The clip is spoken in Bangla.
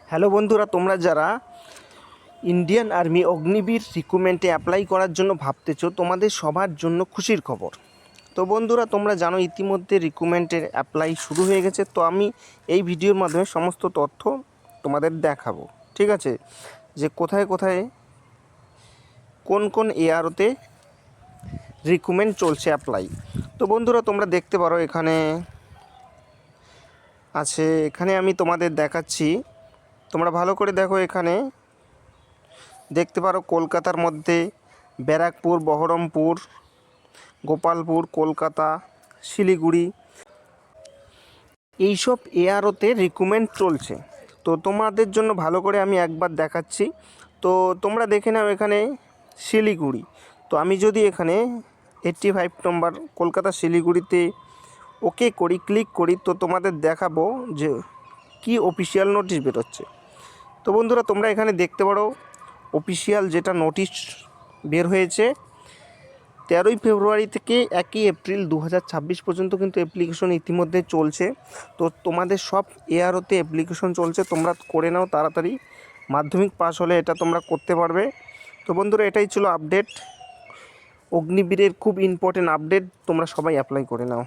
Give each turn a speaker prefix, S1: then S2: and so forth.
S1: হ্যালো বন্ধুরা, তোমরা যারা ইন্ডিয়ান আর্মি অগ্নিবীর রিক্রুটমেন্টে অ্যাপ্লাই করার জন্য ভাবতেছো, তোমাদের সবার জন্য খুশির খবর। তো বন্ধুরা, তোমরা জানো ইতিমধ্যে রিক্রুটমেন্টের অ্যাপ্লাই শুরু হয়ে গেছে। তো আমি এই ভিডিওর মাধ্যমে সমস্ত তথ্য তোমাদের দেখাবো, ঠিক আছে, যে কোথায় কোথায় কোন কোন এআরওতে রিক্রুটমেন্ট চলছে অ্যাপ্লাই। তো বন্ধুরা, তোমরা দেখতে পারো এখানে আছে, এখানে আমি তোমাদের দেখাচ্ছি, তোমরা ভালো করে দেখো। এখানে দেখতে পারো কলকাতার মধ্যে ব্যারাকপুর, বহরমপুর, গোপালপুর, কলকাতা, শিলিগুড়ি, এইসব এআরওতে রিক্রুটমেন্ট চলছে। তো তোমাদের জন্য ভালো করে আমি একবার দেখাচ্ছি। তো তোমরা দেখে নাও এখানে শিলিগুড়ি। তো আমি যদি এখানে 85 নম্বর কলকাতা শিলিগুড়িতে ওকে করি, ক্লিক করি, তো তোমাদের দেখাবো যে কি অফিসিয়াল নোটিশ বেরোচ্ছে। তো বন্ধুরা, তোমরা এখানে দেখতে পারো অফিসিয়াল যেটা নোটিশ বের হয়েছে 13ই ফেব্রুয়ারি থেকে 1ই এপ্রিল 2026 পর্যন্ত কিন্তু অ্যাপ্লিকেশন ইতিমধ্যে চলছে। তো তোমাদের সব এআরওতে অ্যাপ্লিকেশন চলছে, তোমরা করে নাও তাড়াতাড়ি। মাধ্যমিক পাস হলে এটা তোমরা করতে পারবে। তো বন্ধুরা, এটাই ছিল আপডেট, অগ্নিবীরের খুব ইম্পর্টেন্ট আপডেট। তোমরা সবাই অ্যাপ্লাই করে নাও।